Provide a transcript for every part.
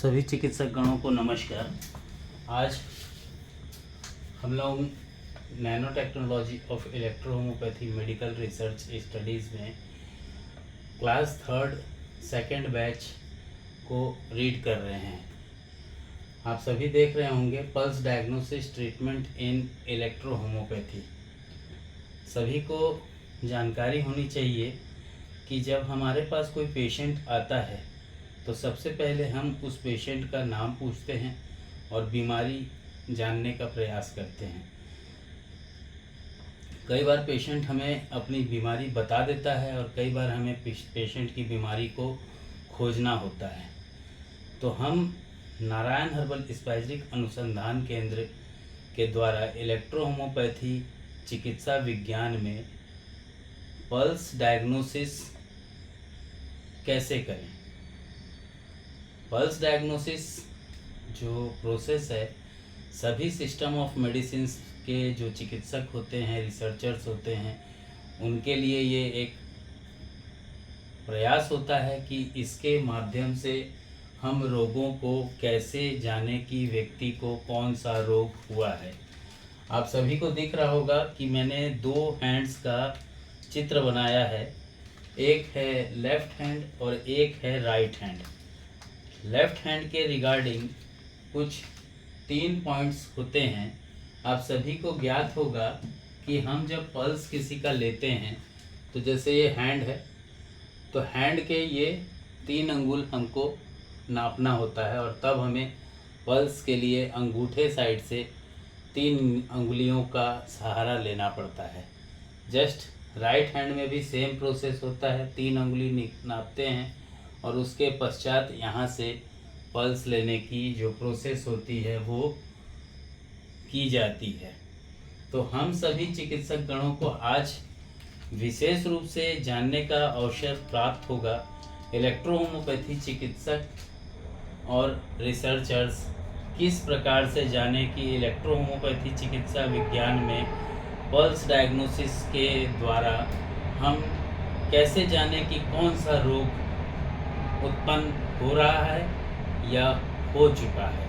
सभी चिकित्सक गणों को नमस्कार। आज हम लोग nano technology of electrohomoeopathy medical research studies में क्लास थर्ड सेकंड बैच को रीड कर रहे हैं। आप सभी देख रहे होंगे pulse diagnosis treatment in electrohomoeopathy. सभी को जानकारी होनी चाहिए कि जब हमारे पास कोई पेशेंट आता है तो सबसे पहले हम उस पेशेंट का नाम पूछते हैं और बीमारी जानने का प्रयास करते हैं। कई बार पेशेंट हमें अपनी बीमारी बता देता है और कई बार हमें पेशेंट की बीमारी को खोजना होता है। तो हम नारायण हर्बल स्पाइसरिक अनुसंधान केंद्र के द्वारा इलेक्ट्रोहोम्योपैथी चिकित्सा विज्ञान में पल्स डायग्नोसिस कैसे करें। पल्स डायग्नोसिस जो प्रोसेस है, सभी सिस्टम ऑफ मेडिसिन के जो चिकित्सक होते हैं, रिसर्चर्स होते हैं, उनके लिए ये एक प्रयास होता है कि इसके माध्यम से हम रोगों को कैसे जाने कि व्यक्ति को कौन सा रोग हुआ है। आप सभी को दिख रहा होगा कि मैंने दो हैंड्स का चित्र बनाया है, एक है लेफ्ट हैंड और एक है राइट हैंड। लेफ्ट हैंड के रिगार्डिंग कुछ 3 पॉइंट्स होते हैं। आप सभी को ज्ञात होगा कि हम जब पल्स किसी का लेते हैं तो जैसे ये हैंड है, तो हैंड के ये 3 अंगुल हमको नापना होता है और तब हमें पल्स के लिए अंगूठे साइड से 3 अंगुलियों का सहारा लेना पड़ता है। जस्ट राइट हैंड में भी सेम प्रोसेस होता है, 3 अंगुली नापते हैं और उसके पश्चात यहाँ से पल्स लेने की जो प्रोसेस होती है वो की जाती है। तो हम सभी चिकित्सक गणों को आज विशेष रूप से जानने का अवसर प्राप्त होगा इलेक्ट्रोहोम्योपैथी चिकित्सक और रिसर्चर्स किस प्रकार से जाने कि इलेक्ट्रोहोम्योपैथी चिकित्सा विज्ञान में पल्स डायग्नोसिस के द्वारा हम कैसे जाने कि कौन सा रोग उत्पन्न हो रहा है या हो चुका है।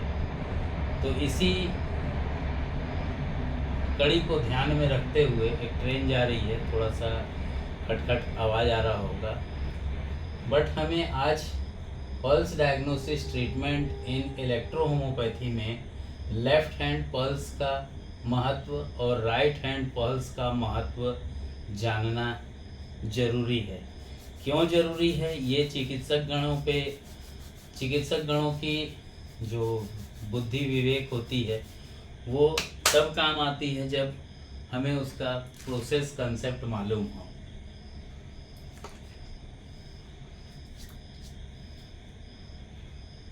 तो इसी कड़ी को ध्यान में रखते हुए एक ट्रेन जा रही है, थोड़ा सा खटखट आवाज़ आ रहा होगा, बट हमें आज pulse diagnosis treatment in electrohomoeopathy में लेफ्ट हैंड पल्स का महत्व और राइट हैंड पल्स का महत्व जानना जरूरी है। क्यों जरूरी है, ये चिकित्सक गणों की जो बुद्धि विवेक होती है वो तब काम आती है जब हमें उसका प्रोसेस कंसेप्ट मालूम हो।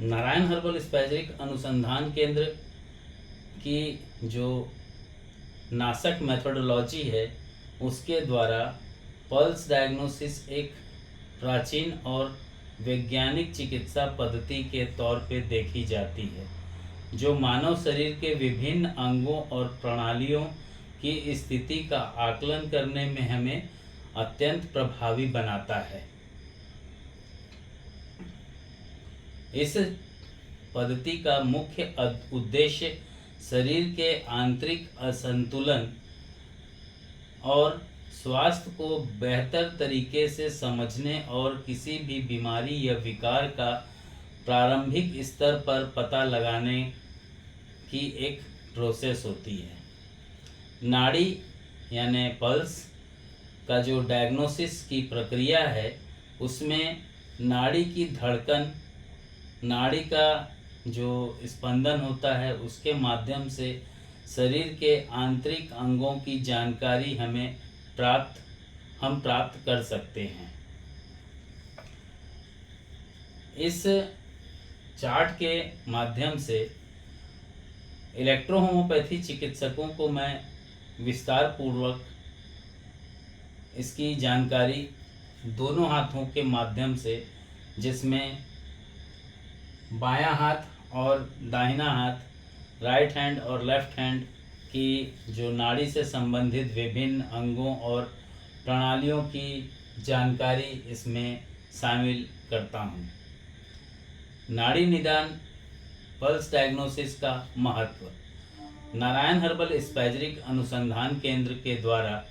नारायण हर्बल स्पाइसरिक अनुसंधान केंद्र की जो नासक मेथोडोलॉजी है उसके द्वारा पल्स डायग्नोसिस एक प्राचीन और वैज्ञानिक चिकित्सा पद्धति के तौर पे देखी जाती है, जो मानव शरीर के विभिन्न अंगों और प्रणालियों की स्थिति का आकलन करने में हमें अत्यंत प्रभावी बनाता है। इस पद्धति का मुख्य उद्देश्य शरीर के आंतरिक असंतुलन और स्वास्थ्य को बेहतर तरीके से समझने और किसी भी बीमारी या विकार का प्रारंभिक स्तर पर पता लगाने की एक प्रोसेस होती है। नाड़ी यानी पल्स का जो डायग्नोसिस की प्रक्रिया है उसमें नाड़ी की धड़कन, नाड़ी का जो स्पंदन होता है उसके माध्यम से शरीर के आंतरिक अंगों की जानकारी हम प्राप्त कर सकते हैं। इस चार्ट के माध्यम से इलेक्ट्रोहोम्योपैथी चिकित्सकों को मैं विस्तार पूर्वक इसकी जानकारी दोनों हाथों के माध्यम से, जिसमें बायां हाथ और दाहिना हाथ, राइट हैंड और लेफ्ट हैंड की जो नाड़ी से संबंधित विभिन्न अंगों और प्रणालियों की जानकारी इसमें शामिल करता हूँ। नाड़ी निदान पल्स डायग्नोसिस का महत्व। नारायण हर्बल स्पैजरिक अनुसंधान केंद्र के द्वारा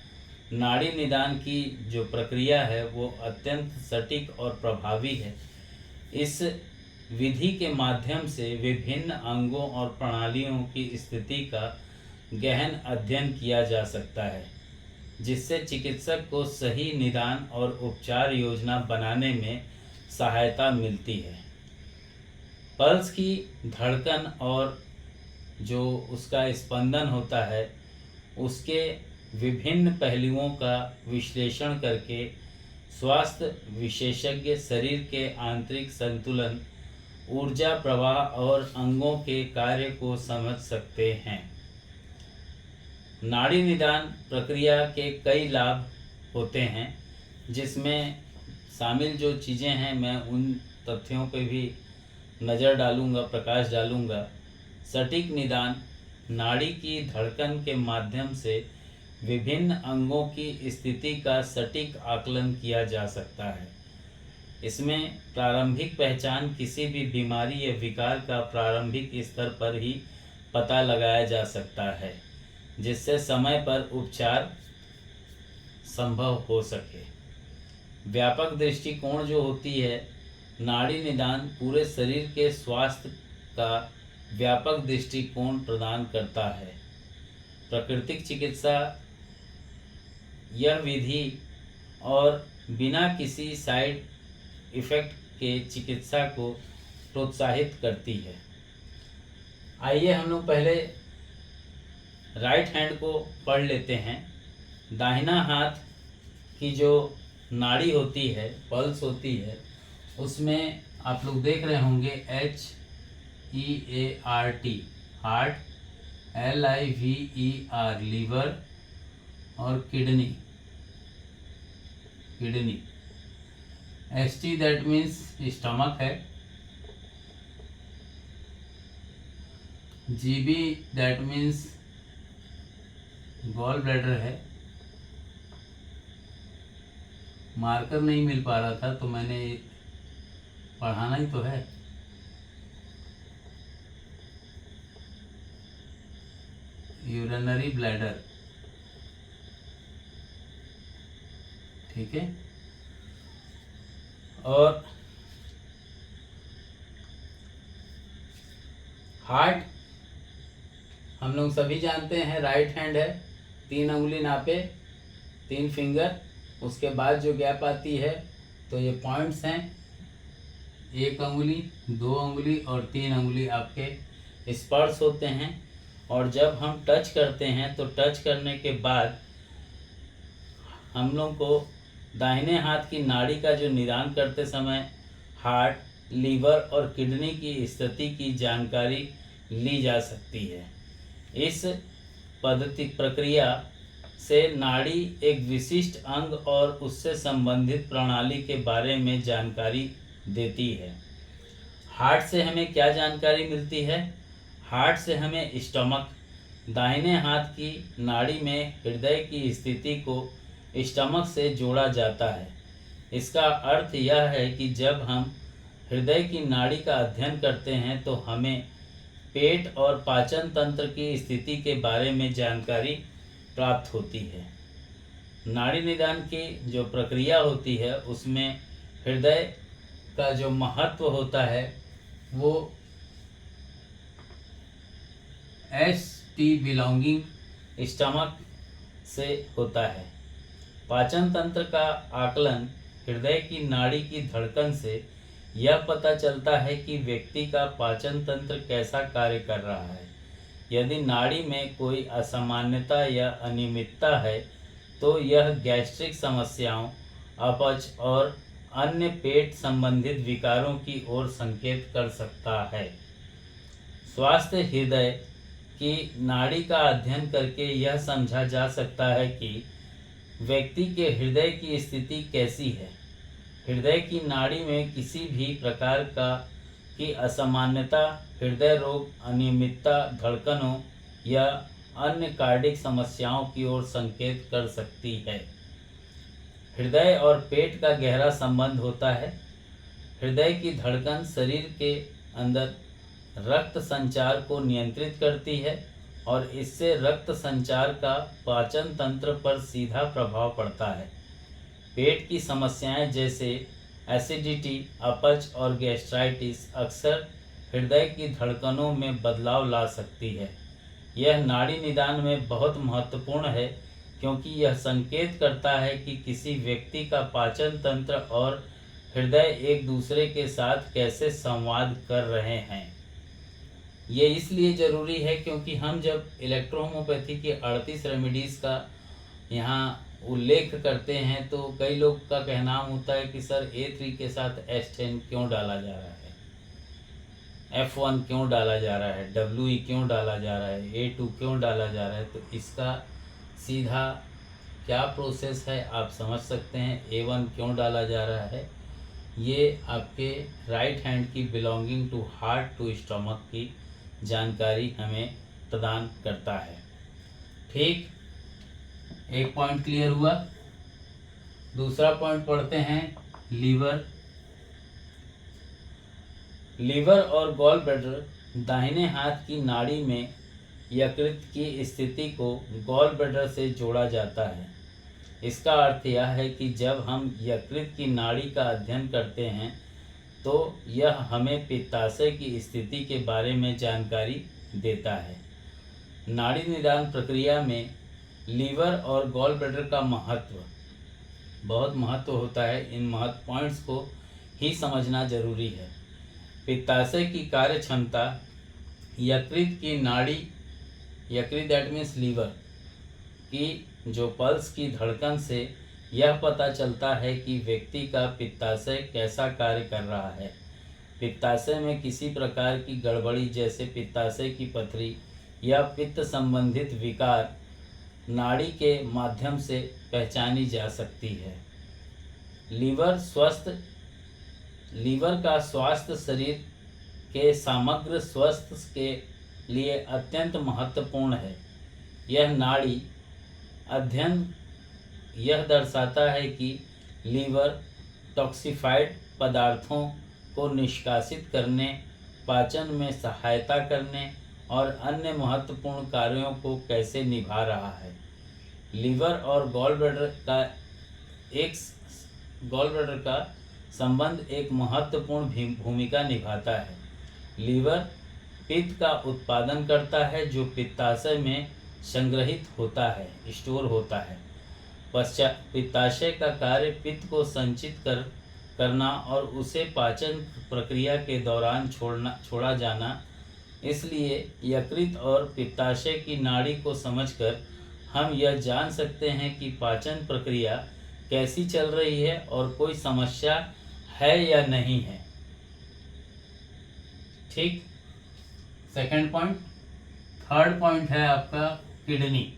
नाड़ी निदान की जो प्रक्रिया है वो अत्यंत सटीक और प्रभावी है। इस विधि के माध्यम से विभिन्न अंगों और प्रणालियों की स्थिति का गहन अध्ययन किया जा सकता है, जिससे चिकित्सक को सही निदान और उपचार योजना बनाने में सहायता मिलती है। पल्स की धड़कन और जो उसका स्पंदन होता है उसके विभिन्न पहलुओं का विश्लेषण करके स्वास्थ्य विशेषज्ञ शरीर के आंतरिक संतुलन, ऊर्जा प्रवाह और अंगों के कार्य को समझ सकते हैं। नाड़ी निदान प्रक्रिया के कई लाभ होते हैं, जिसमें शामिल जो चीज़ें हैं मैं उन तथ्यों पे भी नज़र डालूंगा, प्रकाश डालूंगा। सटीक निदान, नाड़ी की धड़कन के माध्यम से विभिन्न अंगों की स्थिति का सटीक आकलन किया जा सकता है। इसमें प्रारंभिक पहचान किसी भी बीमारी या विकार का प्रारंभिक स्तर पर ही पता लगाया जा सकता है, जिससे समय पर उपचार संभव हो सके। व्यापक दृष्टिकोण जो होती है, नाड़ी निदान पूरे शरीर के स्वास्थ्य का व्यापक दृष्टिकोण प्रदान करता है। प्राकृतिक चिकित्सा यह विधि और बिना किसी साइड इफ़ेक्ट के चिकित्सा को प्रोत्साहित करती है। आइए हम लोग पहले राइट हैंड को पढ़ लेते हैं। दाहिना हाथ की जो नाड़ी होती है, पल्स होती है, उसमें आप लोग देख रहे होंगे HEART हार्ट, LIVER लीवर और kidney ST that means stomach है, GB that means gall bladder है। मार्कर नहीं मिल पा रहा था तो मैंने पढ़ाना ही तो है। यूरिनरी ब्लैडर, ठीक है। और हार्ट हम लोग सभी जानते हैं, राइट हैंड है, 3 उंगली नापे, 3 फिंगर, उसके बाद जो गैप आती है तो ये पॉइंट्स हैं, 1 उंगली, 2 उंगली और 3 उंगली आपके स्पर्श होते हैं। और जब हम टच करते हैं तो टच करने के बाद हम लोग को दाहिने हाथ की नाड़ी का जो निदान करते समय हार्ट, लीवर और किडनी की स्थिति की जानकारी ली जा सकती है। इस पद्धति प्रक्रिया से नाड़ी एक विशिष्ट अंग और उससे संबंधित प्रणाली के बारे में जानकारी देती है। हार्ट से हमें क्या जानकारी मिलती है? हार्ट से हमें स्टमक, दाहिने हाथ की नाड़ी में हृदय की स्थिति को स्टमक से जोड़ा जाता है। इसका अर्थ यह है कि जब हम हृदय की नाड़ी का अध्ययन करते हैं तो हमें पेट और पाचन तंत्र की स्थिति के बारे में जानकारी प्राप्त होती है। नाड़ी निदान की जो प्रक्रिया होती है उसमें हृदय का जो महत्व होता है वो ST बिलोंगिंग स्टमक से होता है। पाचन तंत्र का आकलन हृदय की नाड़ी की धड़कन से यह पता चलता है कि व्यक्ति का पाचन तंत्र कैसा कार्य कर रहा है। यदि नाड़ी में कोई असामान्यता या अनियमितता है तो यह गैस्ट्रिक समस्याओं, अपच और अन्य पेट संबंधित विकारों की ओर संकेत कर सकता है। स्वास्थ्य हृदय की नाड़ी का अध्ययन करके यह समझा जा सकता है कि व्यक्ति के हृदय की स्थिति कैसी है। हृदय की नाड़ी में किसी भी प्रकार की असामान्यता हृदय रोग, अनियमितता, धड़कनों या अन्य कार्डिक समस्याओं की ओर संकेत कर सकती है। हृदय और पेट का गहरा संबंध होता है। हृदय की धड़कन शरीर के अंदर रक्त संचार को नियंत्रित करती है और इससे रक्त संचार का पाचन तंत्र पर सीधा प्रभाव पड़ता है। पेट की समस्याएं जैसे एसिडिटी, अपच और गैस्ट्राइटिस अक्सर हृदय की धड़कनों में बदलाव ला सकती है। यह नाड़ी निदान में बहुत महत्वपूर्ण है क्योंकि यह संकेत करता है कि किसी व्यक्ति का पाचन तंत्र और हृदय एक दूसरे के साथ कैसे संवाद कर रहे हैं। ये इसलिए ज़रूरी है क्योंकि हम जब इलेक्ट्रोहोम्योपैथी की 38 रेमेडीज़ का यहाँ उल्लेख करते हैं तो कई लोग का कहना होता है कि सर A3 के साथ H10 क्यों डाला जा रहा है, F1 क्यों डाला जा रहा है, WE क्यों डाला जा रहा है, A2 क्यों डाला जा रहा है। तो इसका सीधा क्या प्रोसेस है आप समझ सकते हैं। A1 क्यों डाला जा रहा है, ये आपके राइट हैंड की belonging to heart to stomach की जानकारी हमें प्रदान करता है। ठीक, एक पॉइंट क्लियर हुआ। दूसरा पॉइंट पढ़ते हैं, लीवर। लीवर और गॉल ब्लैडर दाहिने हाथ की नाड़ी में यकृत की स्थिति को गॉल ब्लैडर से जोड़ा जाता है। इसका अर्थ यह है कि जब हम यकृत की नाड़ी का अध्ययन करते हैं तो यह हमें पित्ताशय की स्थिति के बारे में जानकारी देता है। नाड़ी निदान प्रक्रिया में लीवर और गॉल ब्लैडर का बहुत महत्व होता है। इन महत्व पॉइंट्स को ही समझना जरूरी है। पित्ताशय की कार्य क्षमता यकृत की नाड़ी, यकृत दैट मीन्स लीवर की जो पल्स की धड़कन से यह पता चलता है कि व्यक्ति का पित्ताशय कैसा कार्य कर रहा है। पित्ताशय में किसी प्रकार की गड़बड़ी जैसे पित्ताशय की पथरी या पित्त संबंधित विकार नाड़ी के माध्यम से पहचानी जा सकती है। लीवर का स्वास्थ्य शरीर के समग्र स्वास्थ्य के लिए अत्यंत महत्वपूर्ण है। यह नाड़ी अध्ययन यह दर्शाता है कि लीवर टॉक्सिफाइड पदार्थों को निष्कासित करने, पाचन में सहायता करने और अन्य महत्वपूर्ण कार्यों को कैसे निभा रहा है। लीवर और गॉल ब्लैडर का संबंध एक महत्वपूर्ण भूमिका निभाता है। लीवर पित्त का उत्पादन करता है जो पित्ताशय में संग्रहित होता है, स्टोर होता है। पश्चात पित्ताशय का कार्य पित्त को संचित करना और उसे पाचन प्रक्रिया के दौरान छोड़ा जाना। इसलिए यकृत और पित्ताशय की नाड़ी को समझकर हम यह जान सकते हैं कि पाचन प्रक्रिया कैसी चल रही है और कोई समस्या है या नहीं है। ठीक, सेकंड पॉइंट। थर्ड पॉइंट है आपका किडनी।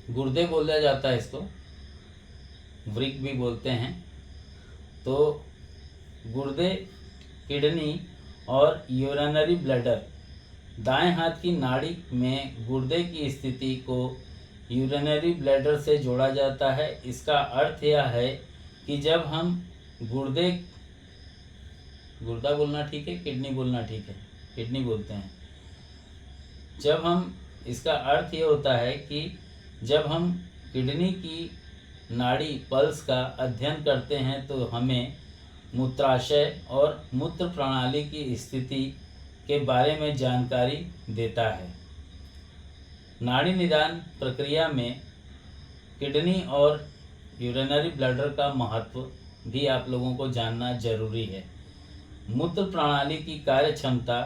गुर्दे बोला जाता है इसको, वृक्क भी बोलते हैं। तो गुर्दे, किडनी और यूरिनरी ब्लैडर। दाएं हाथ की नाड़ी में गुर्दे की स्थिति को यूरिनरी ब्लैडर से जोड़ा जाता है। इसका अर्थ यह है कि जब हम गुर्दा बोलना ठीक है, किडनी बोलना ठीक है, किडनी बोलते हैं। जब हम, इसका अर्थ ये होता है कि जब हम किडनी की नाड़ी पल्स का अध्ययन करते हैं तो हमें मूत्राशय और मूत्र प्रणाली की स्थिति के बारे में जानकारी देता है। नाड़ी निदान प्रक्रिया में किडनी और यूरिनरी ब्लैडर का महत्व भी आप लोगों को जानना जरूरी है। मूत्र प्रणाली की कार्य क्षमता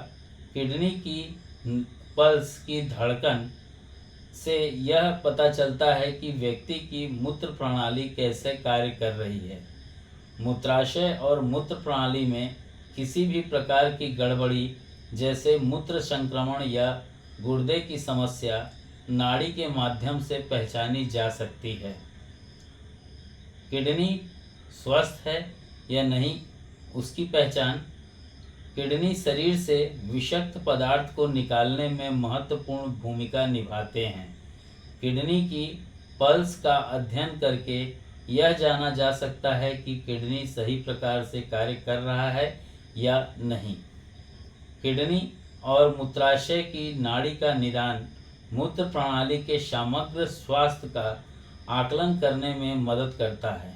किडनी की पल्स की धड़कन से यह पता चलता है कि व्यक्ति की मूत्र प्रणाली कैसे कार्य कर रही है। मूत्राशय और मूत्र प्रणाली में किसी भी प्रकार की गड़बड़ी जैसे मूत्र संक्रमण या गुर्दे की समस्या नाड़ी के माध्यम से पहचानी जा सकती है। किडनी स्वस्थ है या नहीं, उसकी पहचान किडनी शरीर से विषाक्त पदार्थ को निकालने में महत्वपूर्ण भूमिका निभाते हैं। किडनी की पल्स का अध्ययन करके यह जाना जा सकता है कि किडनी सही प्रकार से कार्य कर रहा है या नहीं। किडनी और मूत्राशय की नाड़ी का निदान मूत्र प्रणाली के समग्र स्वास्थ्य का आकलन करने में मदद करता है।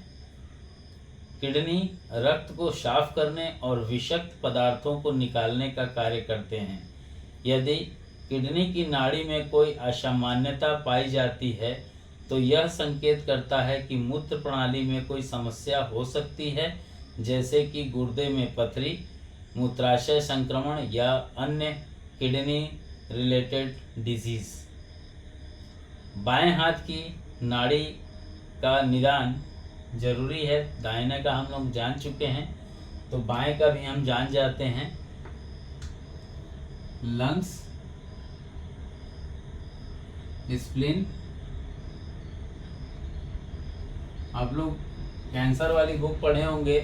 किडनी रक्त को साफ करने और विषाक्त पदार्थों को निकालने का कार्य करते हैं। यदि किडनी की नाड़ी में कोई असामान्यता पाई जाती है तो यह संकेत करता है कि मूत्र प्रणाली में कोई समस्या हो सकती है, जैसे कि गुर्दे में पथरी, मूत्राशय संक्रमण या अन्य किडनी रिलेटेड डिजीज। बाएं हाथ की नाड़ी का निदान जरूरी है। दाहिने का हम लोग जान चुके हैं, तो बाएं का भी हम जान जाते हैं। Lungs, spleen. आप लोग कैंसर वाली बुक पढ़े होंगे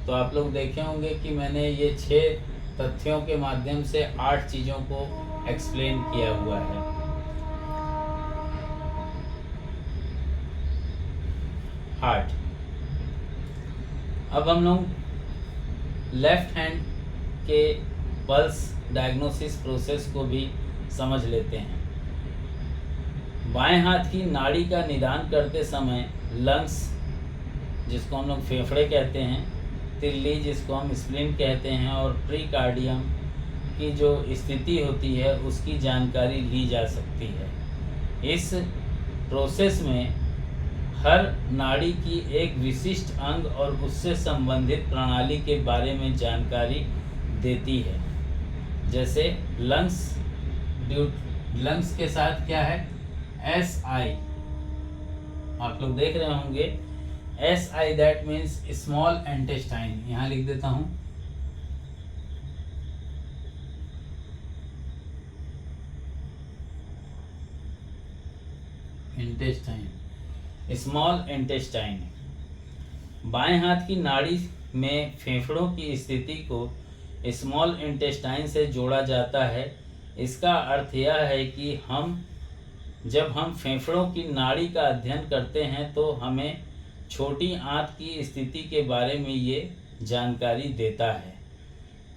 तो आप लोग देखे होंगे कि मैंने ये 6 तथ्यों के माध्यम से 8 चीज़ों को एक्सप्लेन किया हुआ है। हार्ट। अब हम लोग लेफ्ट हैंड के पल्स डायग्नोसिस प्रोसेस को भी समझ लेते हैं। बाएं हाथ की नाड़ी का निदान करते समय लंग्स, जिसको हम लोग फेफड़े कहते हैं, तिल्ली जिसको हम स्प्लीन कहते हैं, और प्रीकार्डियम की जो स्थिति होती है उसकी जानकारी ली जा सकती है। इस प्रोसेस में हर नाड़ी की एक विशिष्ट अंग और उससे संबंधित प्रणाली के बारे में जानकारी देती है। जैसे लंग्स के साथ क्या है, SI, आप लोग देख रहे होंगे SI, that means small intestine. यहाँ लिख देता हूँ, इंटेस्टाइन, स्मॉल इंटेस्टाइन। बाएं हाथ की नाड़ी में फेफड़ों की स्थिति को स्मॉल इंटेस्टाइन से जोड़ा जाता है। इसका अर्थ यह है कि जब हम फेफड़ों की नाड़ी का अध्ययन करते हैं तो हमें छोटी आंत की स्थिति के बारे में ये जानकारी देता है।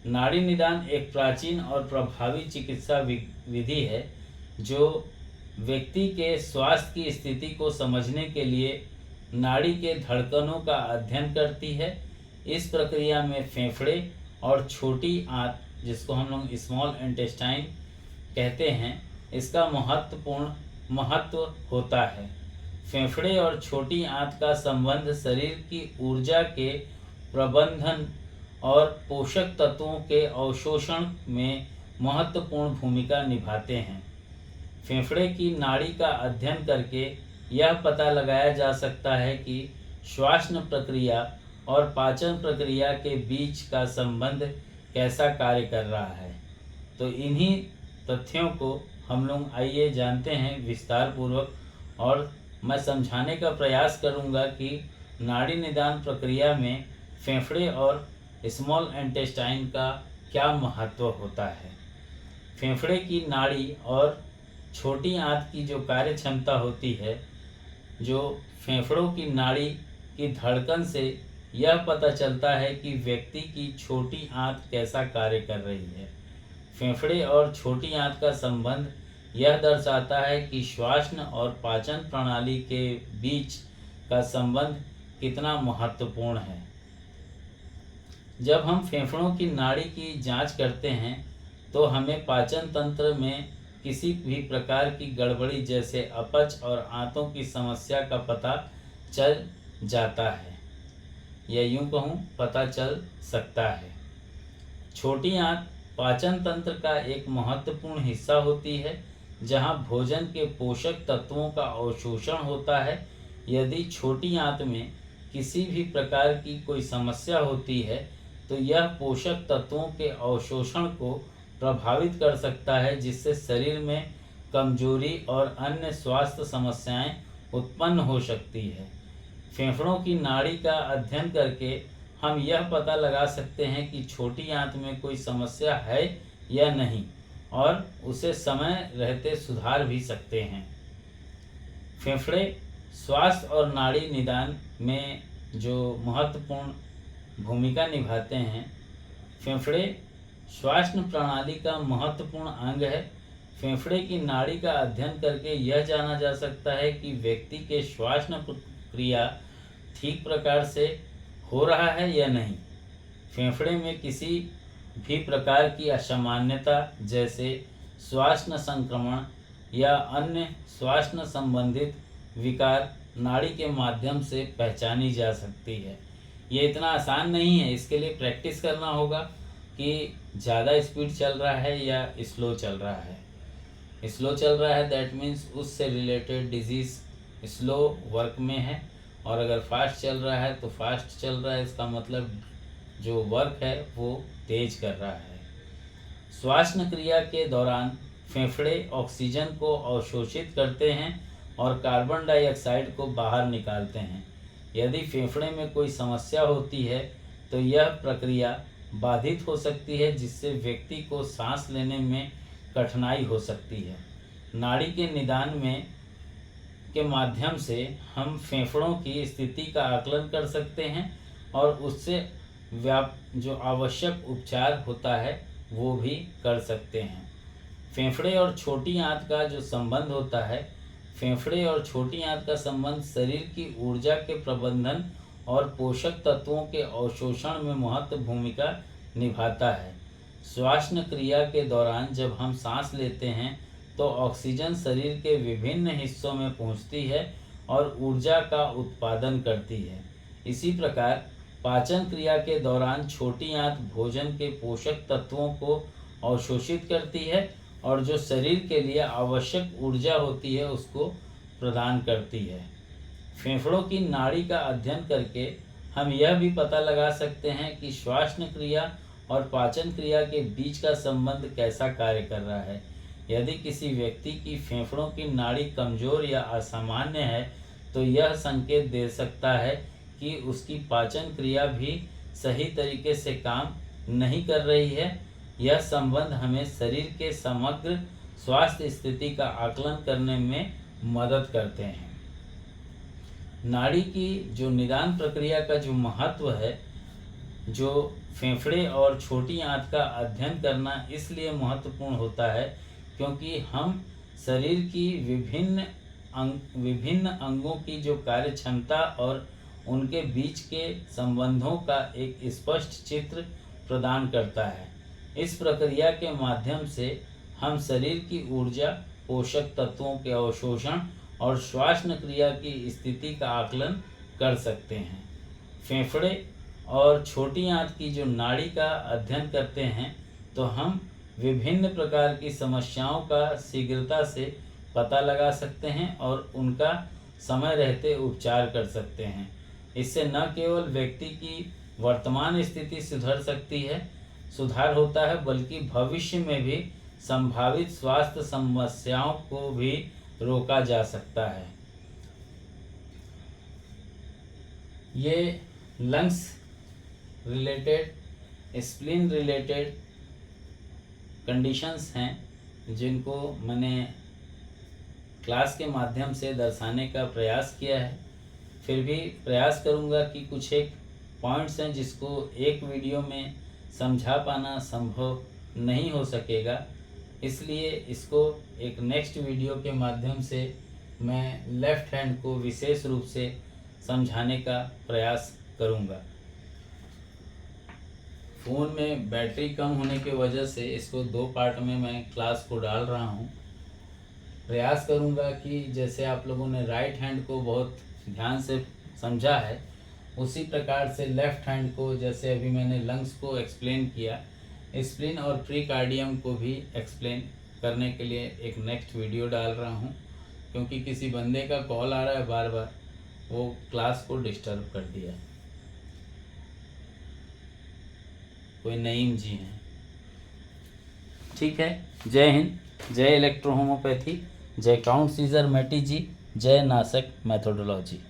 नाड़ी निदान एक प्राचीन और प्रभावी चिकित्सा विधि है जो व्यक्ति के स्वास्थ्य की स्थिति को समझने के लिए नाड़ी के धड़कनों का अध्ययन करती है। इस प्रक्रिया में फेफड़े और छोटी आंत, जिसको हम लोग स्मॉल इंटेस्टाइन कहते हैं, इसका महत्व होता है। फेफड़े और छोटी आंत का संबंध शरीर की ऊर्जा के प्रबंधन और पोषक तत्वों के अवशोषण में महत्वपूर्ण भूमिका निभाते हैं। फेफड़े की नाड़ी का अध्ययन करके यह पता लगाया जा सकता है कि श्वसन प्रक्रिया और पाचन प्रक्रिया के बीच का संबंध कैसा कार्य कर रहा है। तो इन्हीं तथ्यों को हम लोग आइए जानते हैं विस्तार पूर्वक, और मैं समझाने का प्रयास करूंगा कि नाड़ी निदान प्रक्रिया में फेफड़े और स्मॉल इंटेस्टाइन का क्या महत्व होता है। फेफड़े की नाड़ी और छोटी आंत की जो कार्य क्षमता होती है, जो फेफड़ों की नाड़ी की धड़कन से यह पता चलता है कि व्यक्ति की छोटी आंत कैसा कार्य कर रही है। फेफड़े और छोटी आंत का संबंध यह दर्शाता है कि श्वसन और पाचन प्रणाली के बीच का संबंध कितना महत्वपूर्ण है। जब हम फेफड़ों की नाड़ी की जांच करते हैं तो हमें पाचन तंत्र में किसी भी प्रकार की गड़बड़ी जैसे अपच और आंतों की समस्या का पता चल जाता है, या यूं कहूँ पता चल सकता है। छोटी आंत पाचन तंत्र का एक महत्वपूर्ण हिस्सा होती है जहां भोजन के पोषक तत्वों का अवशोषण होता है। यदि छोटी आंत में किसी भी प्रकार की कोई समस्या होती है तो यह पोषक तत्वों के अवशोषण को प्रभावित कर सकता है, जिससे शरीर में कमजोरी और अन्य स्वास्थ्य समस्याएं उत्पन्न हो सकती है। फेफड़ों की नाड़ी का अध्ययन करके हम यह पता लगा सकते हैं कि छोटी आंत में कोई समस्या है या नहीं, और उसे समय रहते सुधार भी सकते हैं। फेफड़े स्वास्थ्य और नाड़ी निदान में जो महत्वपूर्ण भूमिका निभाते हैं, फेफड़े श्वसन प्रणाली का महत्वपूर्ण अंग है। फेफड़े की नाड़ी का अध्ययन करके यह जाना जा सकता है कि व्यक्ति के श्वसन क्रिया ठीक प्रकार से हो रहा है या नहीं। फेफड़े में किसी भी प्रकार की असामान्यता जैसे श्वसन संक्रमण या अन्य श्वसन संबंधित विकार नाड़ी के माध्यम से पहचानी जा सकती है। ये इतना आसान नहीं है, इसके लिए प्रैक्टिस करना होगा कि ज़्यादा स्पीड चल रहा है या स्लो चल रहा है। स्लो चल रहा है दैट मीन्स उससे रिलेटेड डिजीज़ स्लो वर्क में है, और अगर फास्ट चल रहा है तो फास्ट चल रहा है, इसका मतलब जो वर्क है वो तेज कर रहा है। श्वसन क्रिया के दौरान फेफड़े ऑक्सीजन को अवशोषित करते हैं और कार्बन डाइऑक्साइड को बाहर निकालते हैं। यदि फेफड़े में कोई समस्या होती है तो यह प्रक्रिया बाधित हो सकती है, जिससे व्यक्ति को सांस लेने में कठिनाई हो सकती है। नाड़ी के निदान के माध्यम से हम फेफड़ों की स्थिति का आकलन कर सकते हैं और उससे जो आवश्यक उपचार होता है वो भी कर सकते हैं। फेफड़े और छोटी आंत का जो संबंध होता है, फेफड़े और छोटी आंत का संबंध शरीर की ऊर्जा के प्रबंधन और पोषक तत्वों के अवशोषण में महत्वपूर्ण भूमिका निभाता है। श्वसन क्रिया के दौरान जब हम सांस लेते हैं तो ऑक्सीजन शरीर के विभिन्न हिस्सों में पहुंचती है और ऊर्जा का उत्पादन करती है। इसी प्रकार पाचन क्रिया के दौरान छोटी आंत भोजन के पोषक तत्वों को अवशोषित करती है और जो शरीर के लिए आवश्यक ऊर्जा होती है उसको प्रदान करती है। फेफड़ों की नाड़ी का अध्ययन करके हम यह भी पता लगा सकते हैं कि श्वसन क्रिया और पाचन क्रिया के बीच का संबंध कैसा कार्य कर रहा है। यदि किसी व्यक्ति की फेफड़ों की नाड़ी कमज़ोर या असामान्य है तो यह संकेत दे सकता है कि उसकी पाचन क्रिया भी सही तरीके से काम नहीं कर रही है। यह संबंध हमें शरीर के समग्र स्वास्थ्य स्थिति का आकलन करने में मदद करते हैं। नाड़ी की जो निदान प्रक्रिया का जो महत्व है, जो फेफड़े और छोटी आंत का अध्ययन करना इसलिए महत्वपूर्ण होता है क्योंकि हम शरीर की विभिन्न अंगों की जो कार्य क्षमता और उनके बीच के संबंधों का एक स्पष्ट चित्र प्रदान करता है। इस प्रक्रिया के माध्यम से हम शरीर की ऊर्जा, पोषक तत्वों के अवशोषण और श्वसन क्रिया की स्थिति का आकलन कर सकते हैं। फेफड़े और छोटी आंत की जो नाड़ी का अध्ययन करते हैं तो हम विभिन्न प्रकार की समस्याओं का शीघ्रता से पता लगा सकते हैं और उनका समय रहते उपचार कर सकते हैं। इससे न केवल व्यक्ति की वर्तमान स्थिति सुधार होता है, बल्कि भविष्य में भी संभावित स्वास्थ्य समस्याओं को भी रोका जा सकता है। ये lungs related, spleen related conditions हैं जिनको मैंने क्लास के माध्यम से दर्शाने का प्रयास किया है। फिर भी प्रयास करूंगा कि कुछ एक पॉइंट्स हैं जिसको एक वीडियो में समझा पाना संभव नहीं हो सकेगा, इसलिए इसको एक नेक्स्ट वीडियो के माध्यम से मैं लेफ़्ट हैंड को विशेष रूप से समझाने का प्रयास करूंगा। फ़ोन में बैटरी कम होने की वजह से इसको 2 पार्ट में मैं क्लास को डाल रहा हूं। प्रयास करूंगा कि जैसे आप लोगों ने राइट हैंड को बहुत ध्यान से समझा है, उसी प्रकार से लेफ़्ट हैंड को, जैसे अभी मैंने लंग्स को एक्सप्लेन किया, स्प्लीन और प्रीकार्डियम को भी एक्सप्लेन करने के लिए एक नेक्स्ट वीडियो डाल रहा हूं, क्योंकि किसी बंदे का कॉल आ रहा है बार बार, वो क्लास को डिस्टर्ब कर दिया। कोई नईम जी हैं। ठीक है, जय हिंद, जय इलेक्ट्रो होम्योपैथी, जय काउंट सीजर मैटी जी, जय नासक मैथोडोलॉजी।